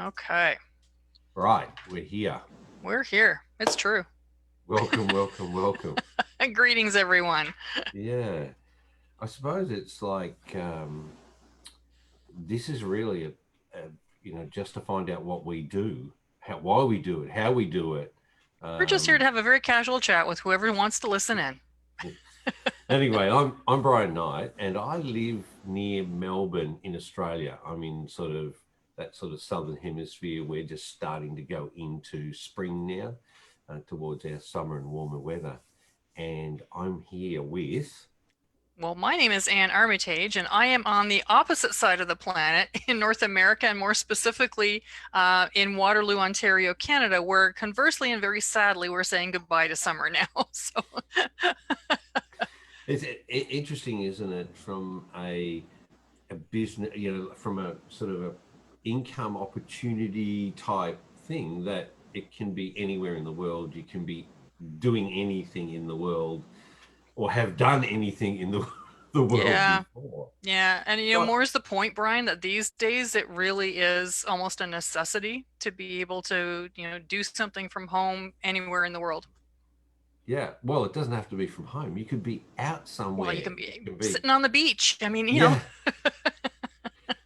Okay. Right, we're here. We're here. It's true. Welcome, welcome, welcome. Greetings, everyone. Yeah, I suppose it's like this is really just to find out what we do, why we do it, how we do it. We're just here to Um, have a very casual chat with whoever wants to listen in. anyway, I'm Brian Knight, and I live near Melbourne in Australia. I'm in sort of that sort of southern hemisphere. We're just starting to go into spring now, towards our summer and warmer weather, and I'm here with. Well, my name is Anne Armitage, and I am on the opposite side of the planet in North America, and more specifically in Waterloo, Ontario, Canada, where conversely and very sadly, we're saying goodbye to summer now. So, It's interesting, isn't it? From a business, from a sort of a income opportunity type thing, that it can be anywhere in the world. You can be doing anything in the world, or have done anything in the the world yeah, before. yeah. And, So, more is the point, Brian, that these days it really is almost a necessity to be able to, do something from home anywhere in the world. yeah. Well, it doesn't have to be from home. You could be out Well, you somewhere. can You be can be. sitting on the beach. I mean, Yeah.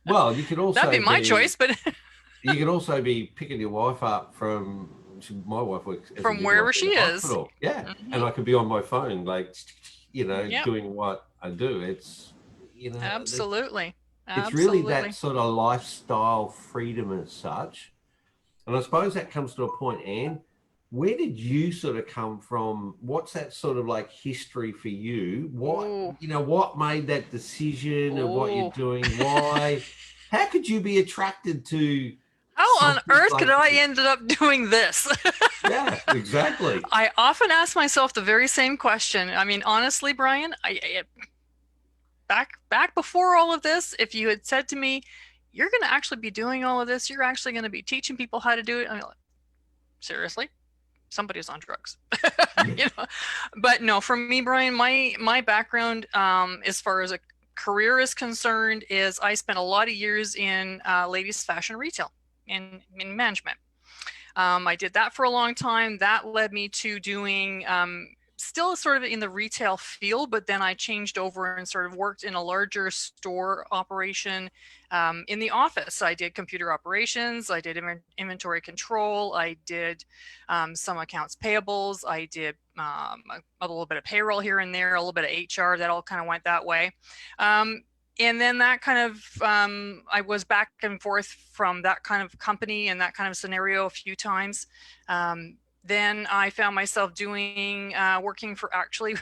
Well, you could that'd be also my be choice, but you could also be picking your wife up from. My wife works as a from midwife wherever in she a is. hospital. Yeah, Hmm. and I could be on my phone, like, Yep, doing what I do. absolutely. It's really that Absolutely. sort of lifestyle freedom as such. And I suppose that comes to a point, Anne. Where did you sort of come from? What's that sort of like history for you? Ooh, What made that decision of what you're ooh. doing? Why? How could you be attracted to How on something earth could like I this? ended up doing this? Yeah, exactly. I often ask myself the very same question. I mean, honestly, Brian, back before all of this, if you had said to me, "You're going to actually be doing all of this, you're actually going to be teaching people how to do it," I mean, like, seriously, somebody's on drugs. Yeah. you know but no, for me, Brian, my background, as far as a career is concerned, is I spent a lot of years in ladies fashion retail in management. I did that for a long time. That led me to doing, still sort of in the retail field, but then I changed over and sort of worked in a larger store operation in the office. I did computer operations, I did inventory control, I did some accounts payables, I did a little bit of payroll here and there, a little bit of HR. That all kind of went that way. Um, and then that kind of, I was back and forth from that kind of company and that kind of scenario a few times. Then I found myself doing, working for actually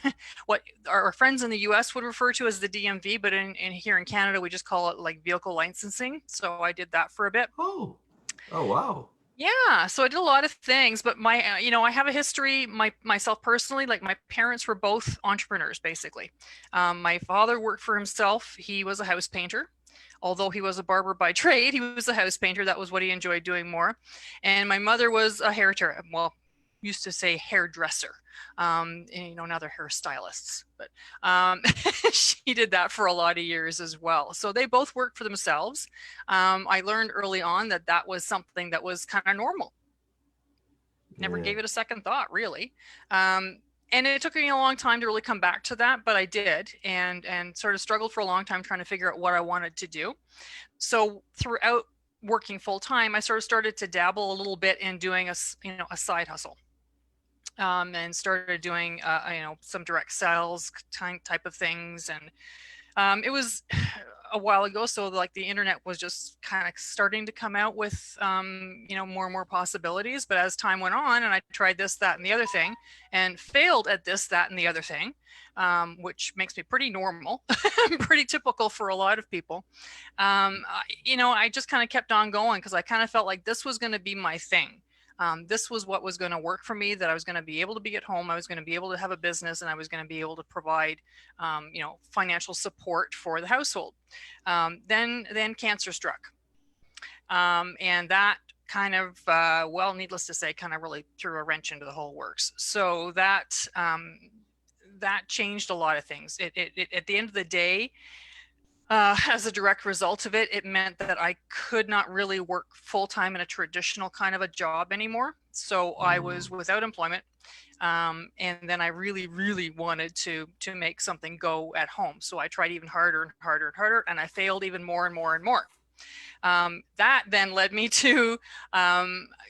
what our friends in the US would refer to as the DMV, but in here in Canada we just call it like vehicle licensing. So I did that for a bit. Oh, oh, wow. Yeah, so I did a lot of things, but I have a history, myself personally. Like, my parents were both entrepreneurs, basically. My father worked for himself. He was a house painter. Although he was a barber by trade, he was a house painter. That was what he enjoyed doing more. And my mother was a well, used to say hairdresser. And, now they're hairstylists, but um, she did that for a lot of years as well. So they both worked for themselves. I learned early on that that was something that was kind of normal. Never Yeah, gave it a second thought, really. Um, and it took me a long time to really come back to that, but I did, and sort of struggled for a long time trying to figure out what I wanted to do. So throughout working full time, I sort of started to dabble a little bit in doing a side hustle. And started doing some direct sales type of things, and it was a while ago, so like the internet was just kind of starting to come out with more and more possibilities. But as time went on, and I tried this, that, and the other thing, and failed at this, that, and the other thing, which makes me pretty normal, pretty typical for a lot of people. I just kind of kept on going because I kind of felt like this was going to be my thing. This was what was going to work for me, that I was going to be able to be at home, I was going to be able to have a business, and I was going to be able to provide financial support for the household. Then cancer struck, and that kind of, needless to say, kind of really threw a wrench into the whole works. So that changed a lot of things. At the end of the day, As a direct result of it, it meant that I could not really work full time in a traditional kind of a job anymore. So I was Mm. without employment. And then I really, really wanted to make something go at home. So I tried even harder and harder and harder, and I failed even more and more and more. That then led me to,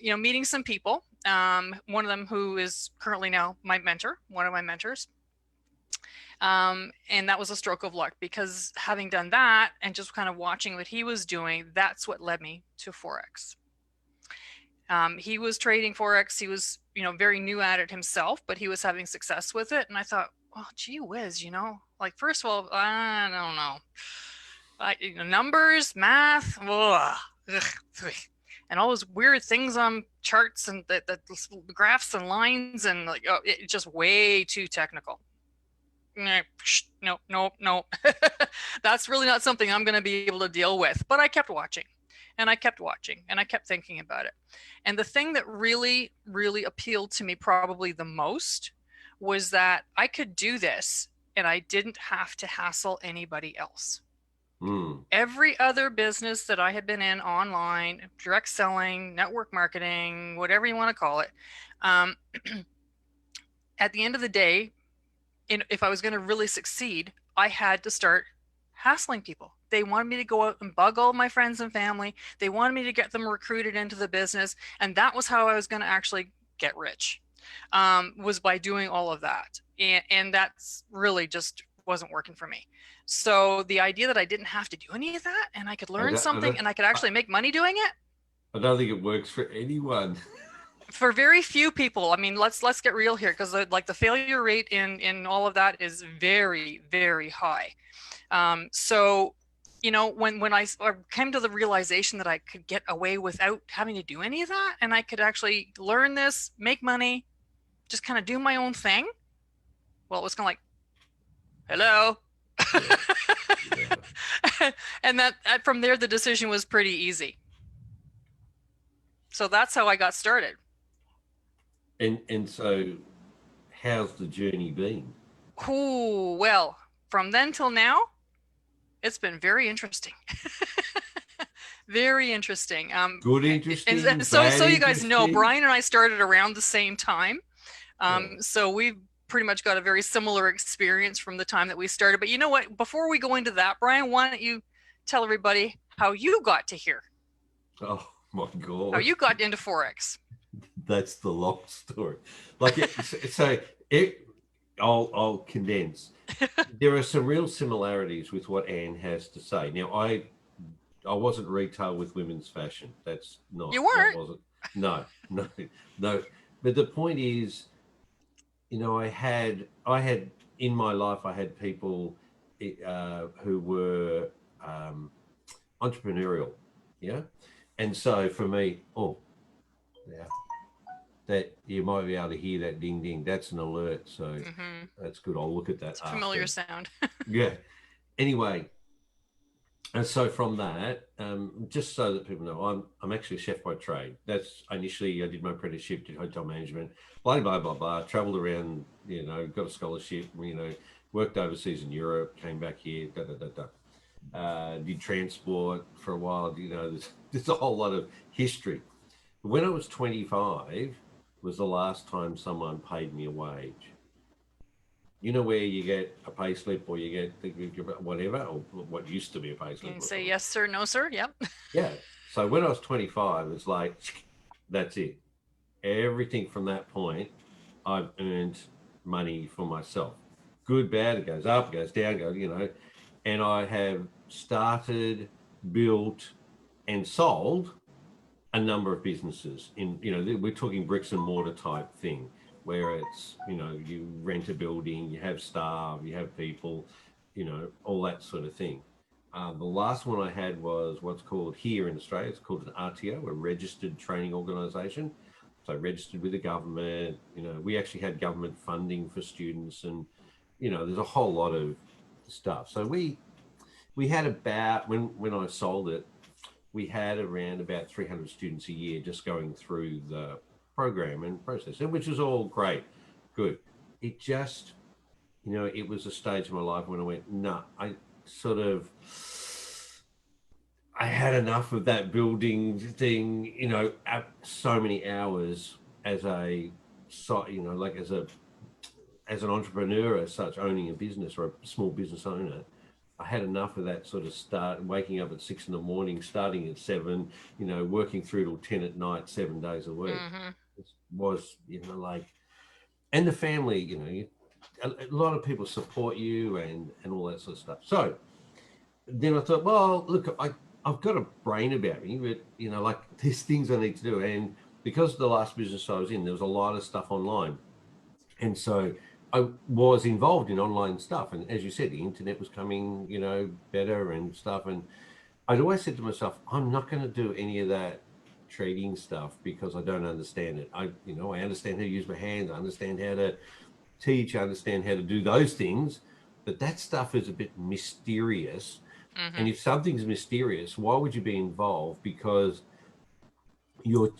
meeting some people. One of them who is currently now my mentor, one of my mentors. And that was a stroke of luck, because having done that and just kind of watching what he was doing, that's what led me to Forex. He was trading Forex. He was, very new at it himself, but he was having success with it. And I thought, well, gee whiz, like, first of all, I don't know. Numbers, math, ugh, and all those weird things on charts and the graphs and lines, and like, oh, it's just way too technical. No, no, no. That's really not something I'm going to be able to deal with. But I kept watching, and I kept watching, and I kept thinking about it. And the thing that really, really appealed to me probably the most was that I could do this and I didn't have to hassle anybody else. Mm. Every other business that I had been in online, direct selling, network marketing, whatever you want to call it, um, at the end of the day, if I was going to really succeed, I had to start hassling people. They wanted me to go out and bug all my friends and family. They wanted me to get them recruited into the business. And that was how I was going to actually get rich, was by doing all of that. And that's really just wasn't working for me. So the idea that I didn't have to do any of that, and I could I learn don't, I something, don't, and I could I, actually make money doing it, I don't think it works for anyone. for very few people. I mean, let's get real here, because the failure rate in all of that is very, very high. So, when I came to the realization that I could get away without having to do any of that, and I could actually learn this, make money, just kind of do my own thing, well, it was kind of like, hello. Yeah, yeah. And that from there, the decision was pretty easy. So that's how I got started. And so, how's the journey been? Ooh, well, from then till now, it's been very interesting. Very interesting. Good, And interesting, so bad, you guys know, interesting. Brian and I started around the same time. Yeah. So we've pretty much got a very similar experience from the time that we started. But you know what? Before we go into that, Brian, why don't you tell everybody how you got to here, Oh my how God, you got into Forex? that's the long story. Like it, so it, I'll condense. There are some real similarities with what Anne has to say. Now, I wasn't retail with women's fashion. You That weren't. wasn't. No, no, no. But the point is, I had in my life, I had people who were um, entrepreneurial, yeah. And so for me, oh, yeah, that you might be able to hear that ding ding. That's an alert, so Mm-hmm. that's good. I'll look at that It's a familiar after. sound. Yeah. Anyway, and so from that, just so that people know, I'm actually a chef by trade. That's initially I did my apprenticeship, did hotel management, blah blah blah blah. Traveled around, got a scholarship, worked overseas in Europe, came back here, da da da da. Did transport for a while. There's a whole lot of history. But when I was 25, was the last time someone paid me a wage. Where you get a pay slip or you get whatever, or what used to be a pay You slip can or say something. yes, sir, no, sir. Yep. Yeah. So when I was 25, it's like, that's it. Everything from that point, I've earned money for myself. Good, bad, it goes up, it goes down, and I have started, built, and sold a number of businesses we're talking bricks and mortar type thing where it's you rent a building, you have staff, you have people, all that sort of thing. The last one I had was what's called here in Australia, it's called an RTO, a registered training organisation. So registered with the government. We actually had government funding for students, and there's a whole lot of stuff. So we had about when I sold it, we had around about 300 students a year just going through the program and process, and which is all great, good. It just, it was a stage of my life when I went, no, sort of, I had enough of that building thing, at so many hours as a, like as an entrepreneur as such, owning a business or a small business owner. I had enough of that sort of start, waking up at 6 a.m, starting at 7, working through till 10 at night, 7 days a week. Mm-hmm. It was, like, and the family, a lot of people support you and all that sort of stuff. So then I thought, well, look, I've got a brain about me, but like, there's things I need to do. And because the last business I was in, there was a lot of stuff online. And so I was involved in online stuff. And as you said, the internet was coming, better and stuff. And I'd always said to myself, I'm not going to do any of that trading stuff because I don't understand it. I understand how to use my hands. I understand how to teach. I understand how to do those things. But that stuff is a bit mysterious. Mm-hmm. And if something's mysterious, why would you be involved? Because the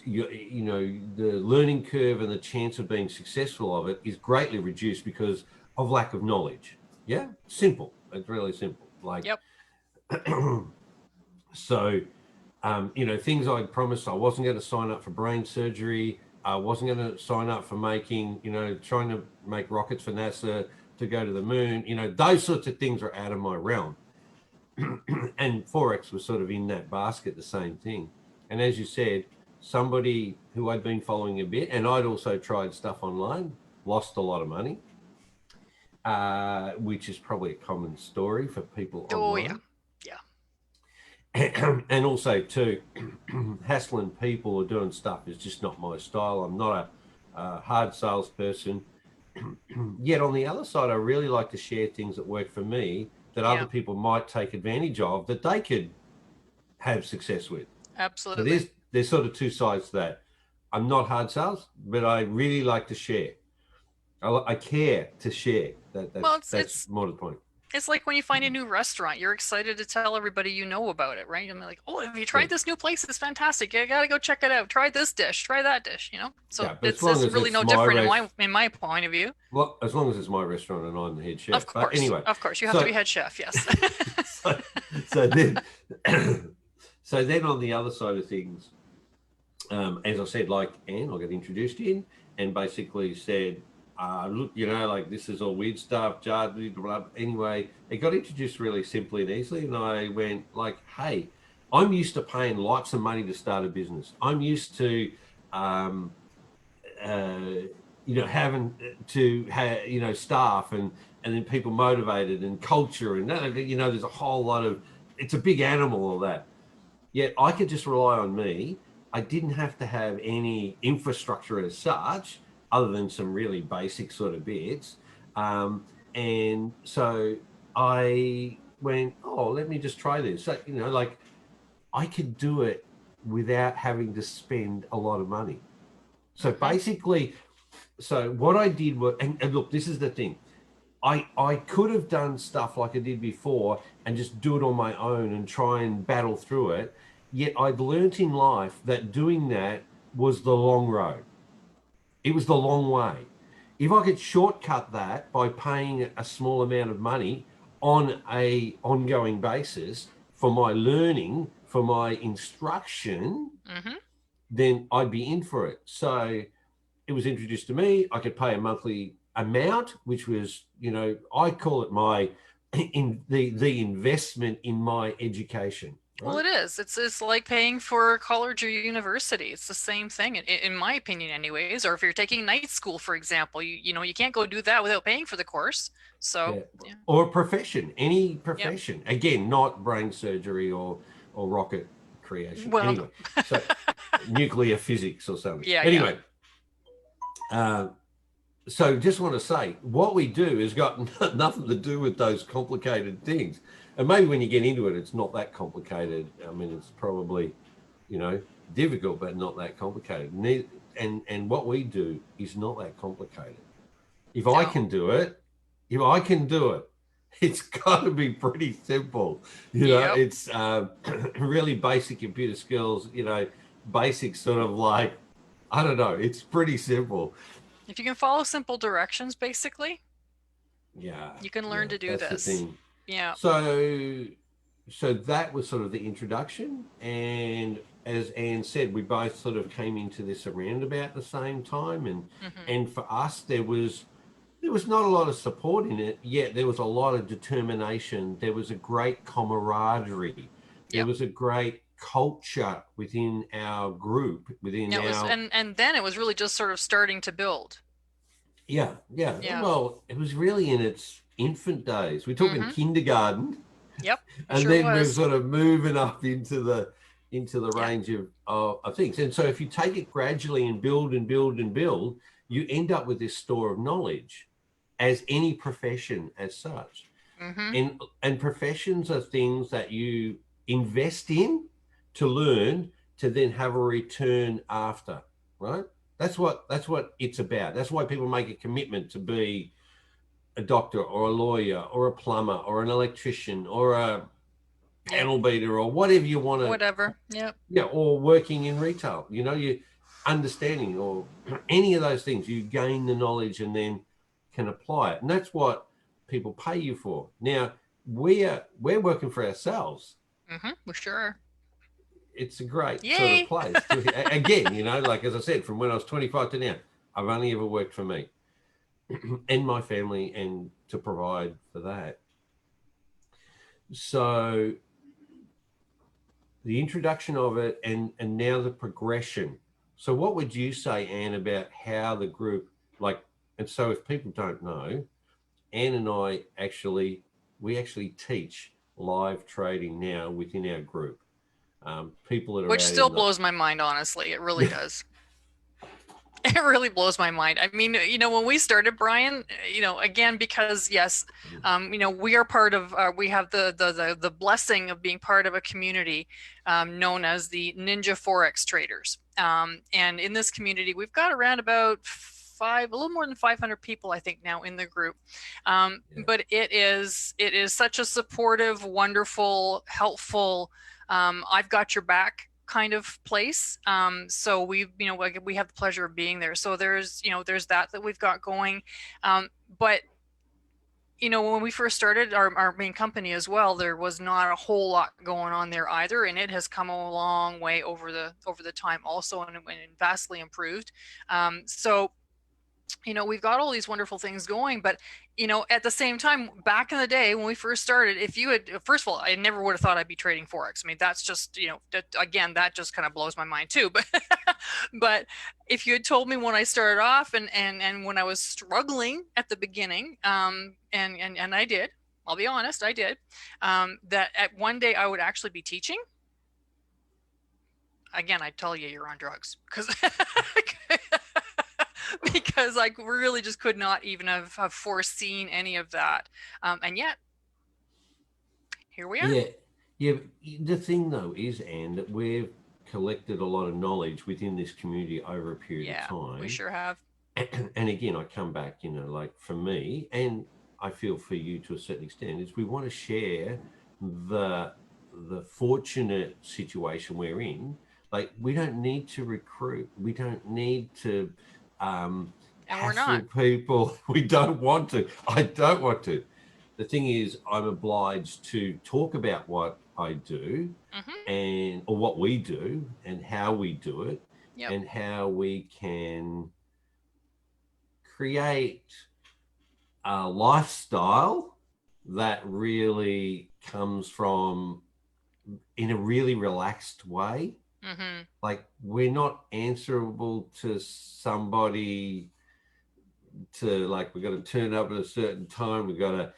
learning curve and the chance of being successful of it is greatly reduced because of lack of knowledge. Yeah, simple. It's really simple. Like, Yep. So, things I promised, I wasn't going to sign up for brain surgery. I wasn't going to sign up for trying to make rockets for NASA to go to the moon. Those sorts of things are out of my realm. And Forex was sort of in that basket, the same thing. And as you said, somebody who I'd been following a bit, and I'd also tried stuff online, lost a lot of money, which is probably a common story for people online. Yeah. And also too, hassling people or doing stuff is just not my style. I'm not a hard salesperson. Yet on the other side, I really like to share things that work for me that other people might take advantage of, that they could have success with. Absolutely. So there's sort of two sides to that. I'm not hard sales, but I really like to share. I care to share. That's more to the point. It's like when you find a new restaurant, you're excited to tell everybody you know about it, right? I'm like, oh, have you tried this new place? It's fantastic. You got to go check it out. Try this dish. Try that dish. So Yeah, but it's really no different in my point of view. Well, as long as it's my restaurant and I'm the head chef. Of course. But anyway, of course, you have to be head chef. Yes. so then, so then on the other side of things, as I said, like Anne, I got introduced in and basically said, look, like, this is all weird stuff, anyway, it got introduced really simply and easily, and I went like, hey, I'm used to paying lots of money to start a business. I'm used to having to have staff and then people motivated and culture, and there's a whole lot of, it's a big animal, all that. Yet I could just rely on me. I didn't have to have any infrastructure as such, other than some really basic sort of bits. And so I went, oh, let me just try this. So, like, I could do it without having to spend a lot of money. So basically, so what I did was, and look, this is the thing. I could have done stuff like I did before and just do it on my own and try and battle through it. Yet I'd learnt in life that doing that was the long road. It was the long way. If I could shortcut that by paying a small amount of money on a ongoing basis for my learning, for my instruction, then I'd be in for it. So it was introduced to me. I could pay a monthly amount, which was, I call it the investment in my education. Right? Well, it is. It's like paying for college or university. It's the same thing, in my opinion, anyways. Or if you're taking night school, for example, you can't go do that without paying for the course. So, yeah. Or a profession, any profession. Yep. Again, not brain surgery or rocket creation. Well, anyway, so nuclear physics or something. Yeah. Anyway, so just want to say, what we do has got nothing to do with those complicated things. And maybe when you get into it, it's not that complicated. I mean, it's probably, difficult, but not that complicated. And what we do is not that complicated. If I can do it, it's got to be pretty simple. It's really basic computer skills, basic sort of like, I don't know, it's pretty simple. If you can follow simple directions, basically, yeah, you can learn to do this. The thing. Yeah. So that was sort of the introduction. And as Anne said, we both sort of came into this around about the same time. Hmm. And for us, there was not a lot of support in it, yet there was a lot of determination. There was a great camaraderie. There Yep. was a great culture within our group, within It was, our, and then it was really just sort of starting to build. yeah, yeah. Yeah. Well, it was really in its infant days. We're talking Hmm. kindergarten, Yep. It and sure then we're was. sort of moving up into the Yeah. range of things. And so if you take it gradually and build and build and build, you end up with this store of knowledge, as any profession as such. Hmm. And professions are things that you invest in to learn, to then have a return after, right? That's what it's about. That's why people make a commitment to be a doctor or a lawyer or a plumber or an electrician or a Yep. panel beater or whatever you want to, Whatever. Yep. yeah, or working in retail. You understanding or any of those things, you gain the knowledge and then can apply it. And that's what people pay you for. Now, we're working for ourselves. We sure are. It's a great sort of Yay. place to, again, like as I said, from when I was 25 to now, I've only ever worked for me and my family, and to provide for that. So the introduction of it, and now the progression. So what would you say, Anne, about how the group, like, and so if people don't know, Anne and I we actually teach live trading now within our group. People that are Which out still in the blows my mind, honestly. It really does. It really blows my mind. I mean, when we started, Brian, again, because yes, we are part of, we have the blessing of being part of a community known as the Ninja Forex Traders. And in this community, we've got around about a little more than 500 people, I think, now in the group. Yeah. But it is such a supportive, wonderful, helpful, I've got your back kind of place. So we have the pleasure of being there. So there's that we've got going. But when we first started our main company as well, there was not a whole lot going on there either, and it has come a long way over the time also, and vastly improved. So we've got all these wonderful things going, but at the same time, back in the day when we first started, if you had, first of all, I never would have thought I'd be trading Forex. I mean, that's just, again, that just kind of blows my mind too. But, but if you had told me when I started off and when I was struggling at the beginning, and I did, I'll be honest, I did, that at one day I would actually be teaching, again, I'd tell you you're on drugs because because I really just could not even have foreseen any of that. And yet, here we are. Yeah, yeah. The thing though is, Anne, that we've collected a lot of knowledge within this community over a period of Yeah, we time. sure have. And again, I come back, like for me, and I feel for you to a certain extent, is we want to share the the fortunate situation we're in. Like, we don't need to recruit. We don't need to And we're hassle not. people. We don't want to. I don't want to. The thing is, I'm obliged to talk about what I do, Hmm. and or what we do and how we do it, Yep. and how we can create a lifestyle that really comes from in a really relaxed way. Hmm. Like, we're not answerable to somebody to, like, we've got to turn up at a certain time. We've got to,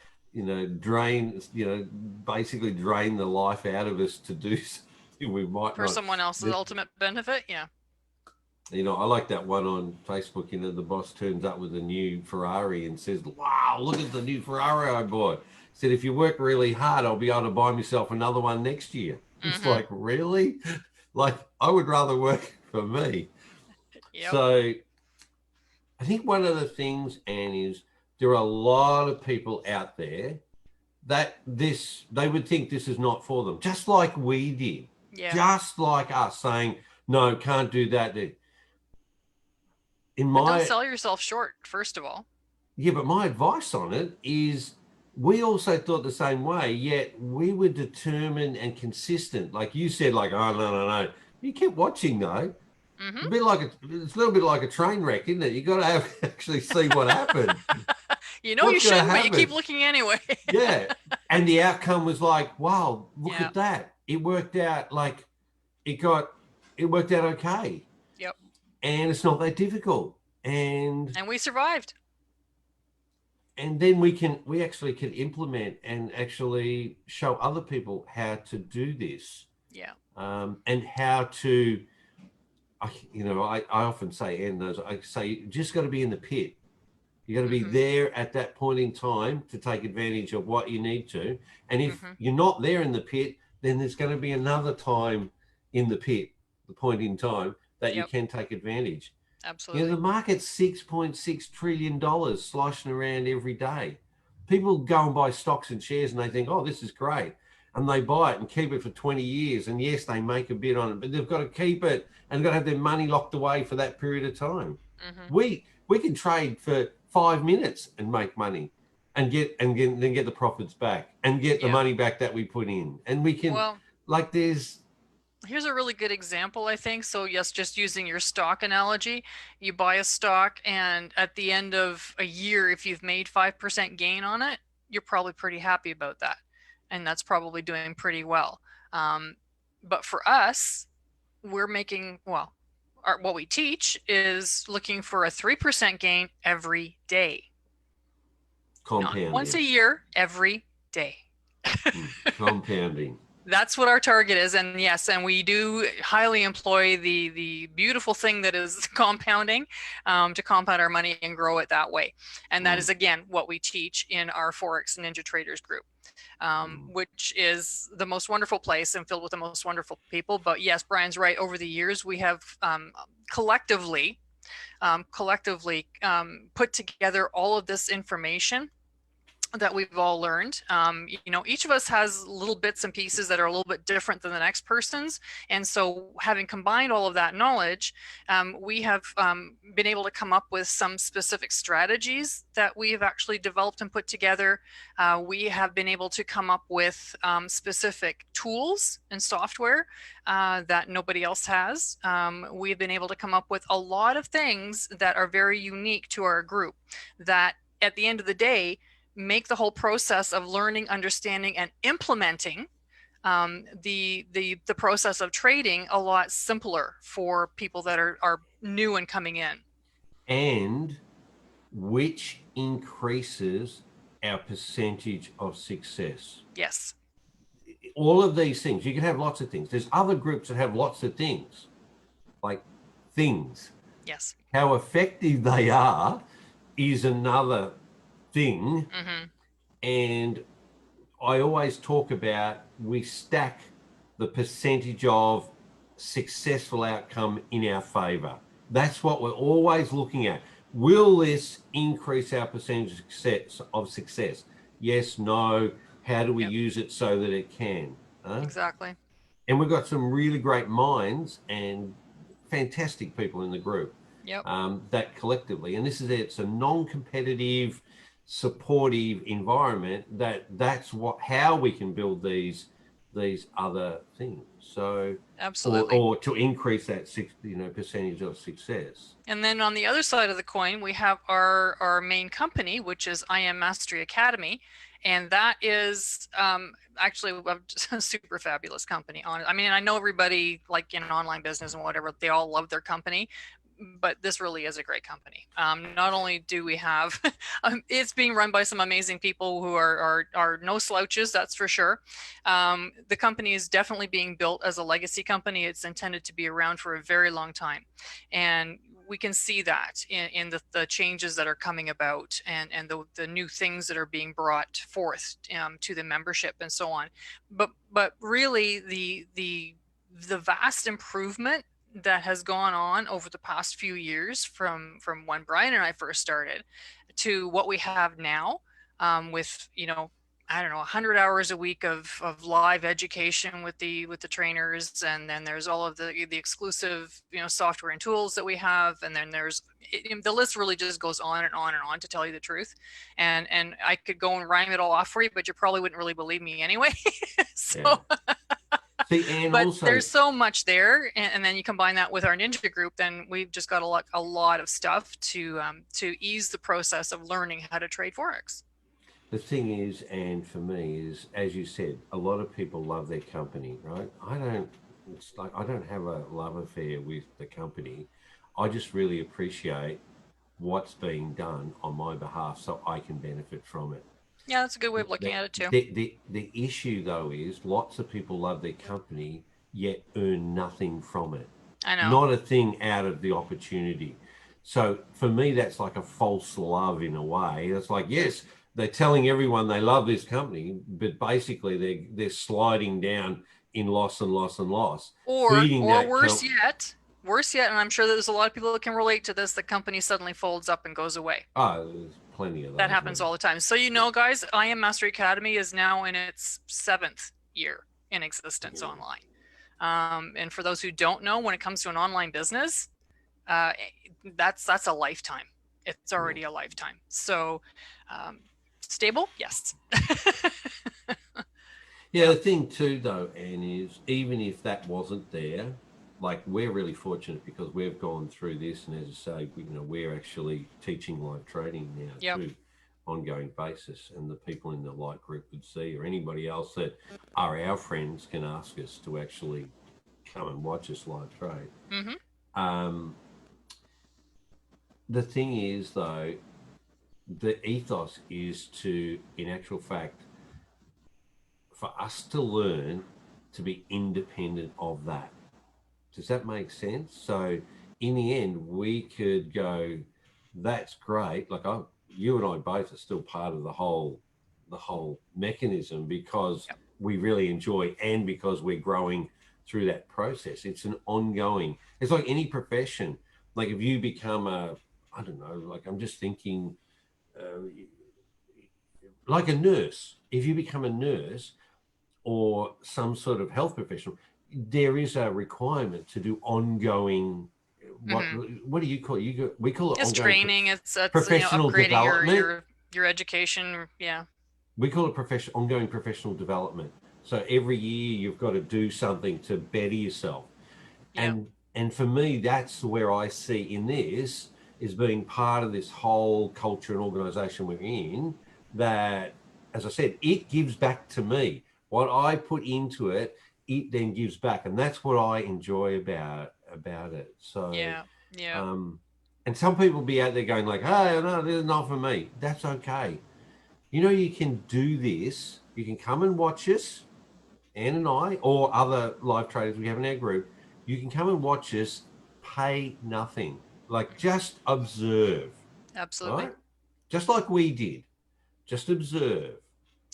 drain, basically drain the life out of us to do something we might For not. someone else's ultimate benefit. Yeah. I like that one on Facebook. The boss turns up with a new Ferrari and says, "Wow, look at the new Ferrari I bought." Said, "If you work really hard, I'll be able to buy myself another one next year." It's Hmm. like, really? Like, I would rather work for me. Yep. So I think one of the things, Anne, is there are a lot of people out there that they would think this is not for them, just like we did, Yeah. just like us saying, "No, can't do that." In But don't my sell yourself short, first of all. Yeah, but my advice on it is we also thought the same way, yet we were determined and consistent. Like you said, like, oh, no, no, no. You kept watching, though. Hmm. It's a little bit like a train wreck, isn't it? You got to have actually see what happened. You know you What's going to shouldn't, but you keep happen? looking anyway. Yeah. And the outcome was like, wow, look Yeah. at that. It worked out like it got, it worked out okay. Yep. And it's not that difficult. And And we survived. then we actually can implement and actually show other people how to do this, Yeah. and how to, I often say, and those, I say, you just got to be in the pit. You got to be Hmm. there at that point in time to take advantage of what you need to. And if Hmm. you're not there in the pit, then there's going to be another time in the pit, the point in time that you Yep. can take advantage. The Absolutely. market's $6.6 trillion sloshing around every day. People go and buy stocks and shares and they think, oh, this is great. And they buy it and keep it for 20 years. And yes, they make a bit on it, but they've got to keep it and got to have their money locked away for that period of time. Hmm. We can trade for 5 minutes and make money and then get the profits back and get the Yeah. money back that we put in. And we can, Well, like, there's, here's a really good example, I think. So, yes, just using your stock analogy, you buy a stock, and at the end of a year, if you've made 5% gain on it, you're probably pretty happy about that. And that's probably doing pretty well. Um, but for us, we're making, well, what we teach is looking for a 3% gain every day, not once compounding. a year, every day. Compounding. That's what our target is. And yes, and we do highly employ the beautiful thing that is compounding, to compound our money and grow it that way. And that is, again, what we teach in our Forex Ninja Traders group, which is the most wonderful place and filled with the most wonderful people. But yes, Brian's right. Over the years, we have collectively put together all of this information that we've all learned. Each of us has little bits and pieces that are a little bit different than the next person's. And so, having combined all of that knowledge, we have been able to come up with some specific strategies that we have actually developed and put together. We have been able to come up with specific tools and software that nobody else has. We've been able to come up with a lot of things that are very unique to our group that, at the end of the day, make the whole process of learning, understanding, and implementing the process of trading a lot simpler for people that are new and coming in. And which increases our percentage of success. Yes. All of these things, you can have lots of things. There's other groups that have lots of things, like things. Yes. How effective they are is another thing. Mm-hmm. And I always talk about, we stack the percentage of successful outcome in our favor. That's what we're always looking at. Will this increase our percentage of success? Yes, no. How do we Yep. use it so that it can? Exactly. And we've got some really great minds and fantastic people in the group, Yep. that collectively, and this is it, it's a non-competitive, supportive environment, that's how we can build these other things. So Absolutely. or to increase that percentage of success. And then on the other side of the coin, we have our main company, which is IM Mastery Academy. And that is actually a super fabulous company. I mean, I know everybody, like in online business and whatever, they all love their company, but this really is a great company. Not only do we have, it's being run by some amazing people who are no slouches, that's for sure. The company is definitely being built as a legacy company. It's intended to be around for a very long time. And we can see that in the changes that are coming about, and the new things that are being brought forth to the membership and so on. But really, the vast improvement that has gone on over the past few years, from when Brian and I first started to what we have now, with I don't know, 100 hours a week of live education with the trainers, and then there's all of the exclusive, you know, software and tools that we have, and then there's the list really just goes on and on and on, to tell you the truth. And I could go and rhyme it all off for you, but you probably wouldn't really believe me anyway. Yeah. So See, and but also, there's so much there, and then you combine that with our ninja group, then we've just got a lot of stuff to ease the process of learning how to trade forex. the thing is, and for me, is as you said, a lot of people love their company, right? I don't. It's like I don't have a love affair with the company. I just really appreciate what's being done on my behalf, so I can benefit from it. Yeah, that's a good way of looking The, at it too. the issue though is lots of people love their company yet earn nothing from it. I know. Not a thing out of the opportunity. So for me, that's like a false love in a way. It's like, yes, they're telling everyone they love this company, but basically they're sliding down in loss and loss and loss, feeding Or that worse yet, and I'm sure that there's a lot of people that can relate to this, the company suddenly folds up and goes away. oh, there's plenty of That those, happens man. all the time. So, you know, guys, I Am Mastery Academy is now in its 7th year in existence Yeah. online. And for those who don't know, when it comes to an online business, uh, that's a lifetime. It's Yeah. already a lifetime. So, um, stable, yes. Yeah, Yeah. the thing too, though, Anne, is even if that wasn't there, like we're really fortunate because we've gone through this, and as I say, we're actually teaching live trading now Yep. too, ongoing basis, and the people in the light group could see, or anybody else that are our friends can ask us to actually come and watch us live trade. Mm-hmm. Um, the thing is, though, the ethos is to, in actual fact, for us to learn to be independent of that. Does that make sense? So in the end, we could go, that's great. Like you and I both are still part of the whole mechanism because Yep. we really enjoy and because we're growing through that process. It's an ongoing. It's like any profession. Like if you become I don't know. Like I'm just thinking, uh, like a nurse. If you become a nurse, or some sort of health professional, there is a requirement to do ongoing. What Mm-hmm. what do you call it? We call it It's ongoing training. It's you know, professional upgrading development. your education. Yeah. We call it ongoing professional development. So every year you've got to do something to better yourself. Yeah. And for me, that's where I see in this is being part of this whole culture and organization we're in. That, as I said, it gives back to me what I put into it. It then gives back, and that's what I enjoy about it. So, Yeah. Yeah. um, and some people be out there going like, "Hey, no, this is not for me." That's okay. You can do this. You can come and watch us, Anne and I, or other live traders we have in our group. You can come and watch us, pay nothing. Like just observe, Absolutely. right? Just like we did. Just observe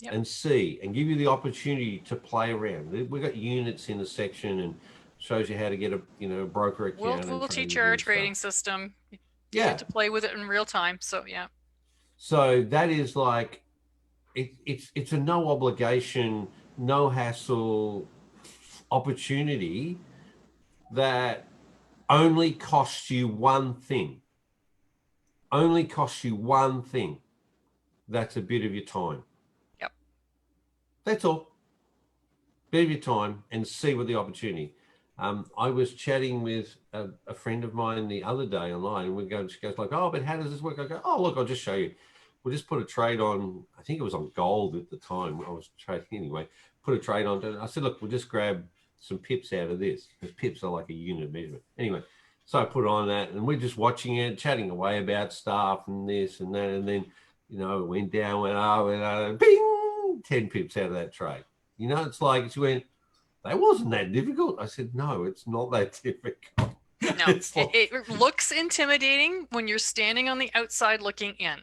Yep. and see and give you the opportunity to play around. We've got units in the section and shows you how to get a broker account and We'll teach trade you our and stuff. trading system. You get Yeah. to play with it in real time. So yeah. So that is like it's a no obligation, no hassle opportunity that only costs you one thing. Only costs you one thing. That's a bit of your time. Yep. That's all. Bit of your time and see what the opportunity. I was chatting with a friend of mine the other day online, and she goes like, "Oh, but how does this work?" I go, "Oh, look, I'll just show you. We'll just put a trade on. I think it was on gold at the time. I was trading anyway. Put a trade on. I said, look, we'll just grab some pips out of this because pips are like a unit of measurement. Anyway, so I put on that, and we're just watching it, chatting away about stuff and this and that, and then it went down, went up, and bing, 10 pips out of that trade. It's like she went, that wasn't that difficult. I said, no, it's not that difficult. No, It's like, it looks intimidating when you're standing on the outside looking in.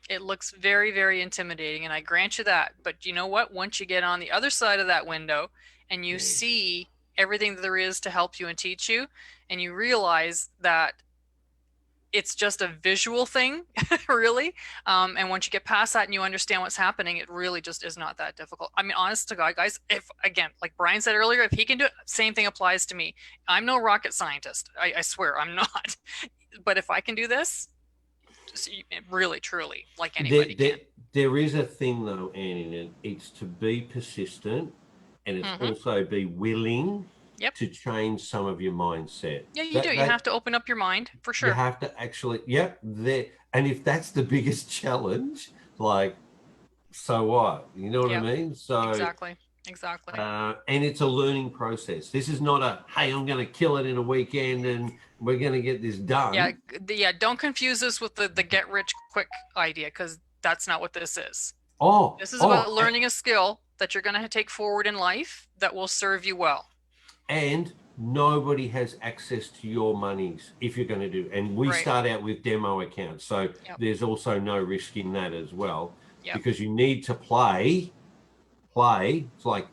It looks very, very intimidating, and I grant you that. But you know what? Once you get on the other side of that window and you yeah, see everything that there is to help you and teach you, and you realize that it's just a visual thing, really. And once you get past that and you understand what's happening, it really just is not that difficult. I mean, honest to God, guys, if again, like Brian said earlier, if he can do it, same thing applies to me. I'm no rocket scientist. I swear I'm not. But if I can do this, just really, truly, like There, anybody there, can. there is a thing though, Anne, in it. It's to be persistent, and it's Hmm. also be willing Yep. to change some of your mindset. Yeah, you do. That You have that to open up your mind for you sure. have to actually, yep, there. And if that's the biggest challenge, like, so what? You know what I Yep. mean? So, Exactly. Exactly. and it's a learning process. This is not a, hey, I'm going to kill it in a weekend and we're going to get this Yeah. done. Yeah. Don't confuse this with the get rich quick idea, because that's not what this is. Oh, This is about oh, learning a skill that you're going to take forward in life that will serve you well. and nobody has access to your monies if you're going to do. And we Right. start out with demo accounts, so Yep. there's also no risk in that as well, Yep. because you need to play. It's like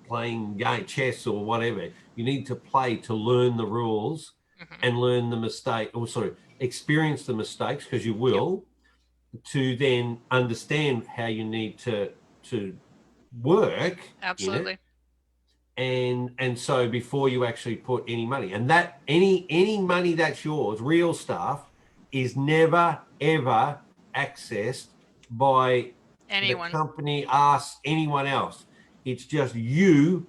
playing game chess or whatever. You need to play to learn the rules Hmm. and learn the mistake, or sorry, experience the mistakes, because you Yep. will, to then understand how you need to work in it. Absolutely. And so before you actually put any money, and that any money that's yours, real stuff, is never ever accessed by the Anyone. company, us, anyone else. It's just you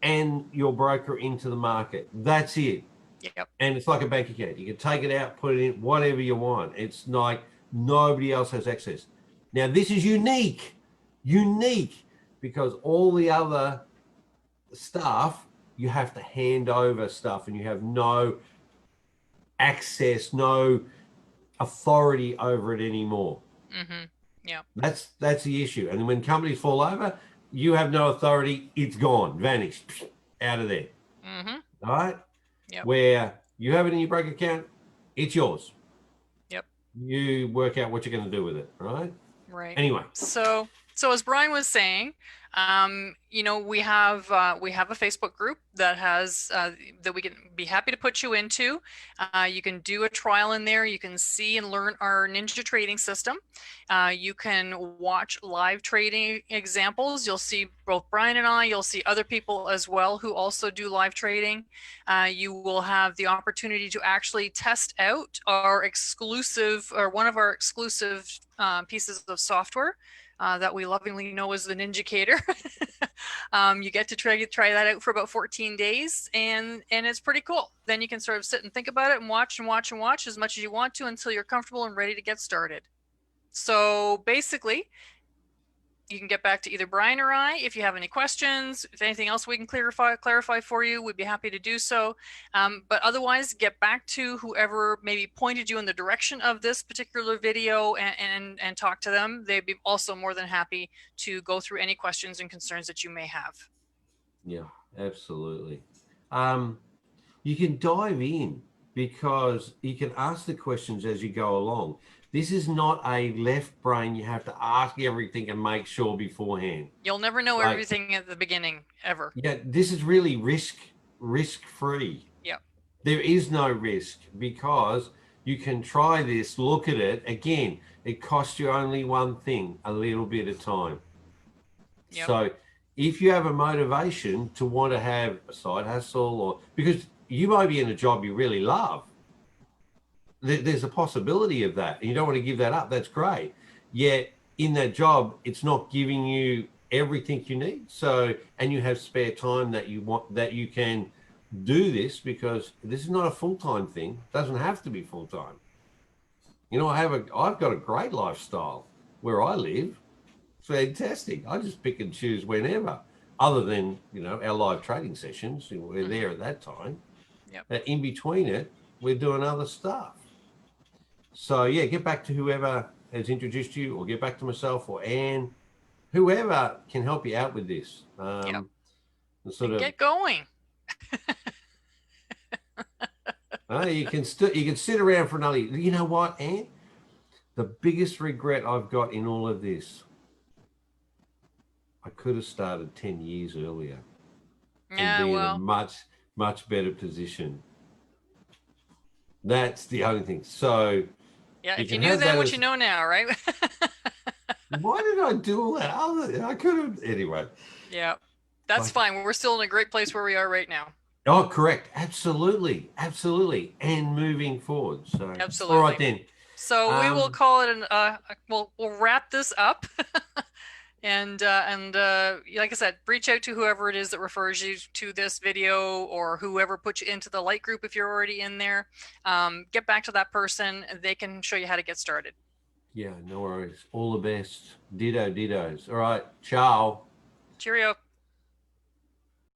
and your broker into the market. That's it. Yep. And it's like a bank account. You can take it out, put it in, whatever you want. It's like nobody else has access. Now, this is unique, because all the other stuff, you have to hand over stuff and you have no access, no authority over it anymore. Hmm. Yep. That's the issue. And when companies fall over, you have no authority. It's gone, vanished, out of there. Hmm. All right. Yep. Where you have it in your broker account, it's yours. Yep. You work out what you're going to do with it. Right. Right. Anyway. So as Brian was saying, we have a Facebook group that has that we can be happy to put you into. You can do a trial in there. You can see and learn our Ninja trading system. You can watch live trading examples. You'll see both Brian and I. You'll see other people as well who also do live trading. You will have the opportunity to actually test out our exclusive, or one of our exclusive pieces of software that we lovingly know as the Ninjacator. You get to try that out for about 14 days, and it's pretty cool. Then you can sort of sit and think about it and watch and watch and watch as much as you want to until you're comfortable and ready to get started. So basically, you can get back to either Brian or I if you have any questions. If anything else we can clarify for you, we'd be happy to do so. But otherwise, get back to whoever maybe pointed you in the direction of this particular video, and talk to them. They'd be also more than happy to go through any questions and concerns that you may have. Yeah, absolutely. Um, you can dive in, because you can ask the questions as you go along. This is not a left brain. You have to ask everything and make sure beforehand. You'll never know Like, everything at the beginning, ever. yeah, this is really risk free. Yep. There is no risk, because you can try this, look at it again. It costs you only one thing, a little bit of time. Yep. So if you have a motivation to want to have a side hustle, or because you might be in a job you really love, there's a possibility of that, and you don't want to give that up. That's great. Yet in that job, it's not giving you everything you need. So, and you have spare time that you want, that you can do this, because this is not a full-time thing. It doesn't have to be full-time. I've got a great lifestyle where I live. It's fantastic. I just pick and choose whenever, other than, our live trading sessions. We're there at that time. Yep. But in between it, we're doing other stuff. So yeah, get back to whoever has introduced you, or get back to myself or Anne, whoever can help you out with this. Yep. Sort of get going. you can sit around for another. You know what, Anne? The biggest regret I've got in all of this, I could have started 10 years earlier and Yeah, be in a well, much better position. That's the only thing. So Yeah, you if you can knew have then that what you as, know now, right? why did I do all that? I could have, anyway. Yeah, that's Like, fine. We're still in a great place where we are right now. oh, correct. Absolutely. Absolutely. And moving forward. So, all right Absolutely. then. So we will Um, call it an we'll wrap this up. Like I said, reach out to whoever it is that refers you to this video, or whoever put you into the light group if you're already in there. Get back to that person. They can show you how to get started. yeah, no worries. All the best. Ditto, dittos. All right. Ciao. Cheerio.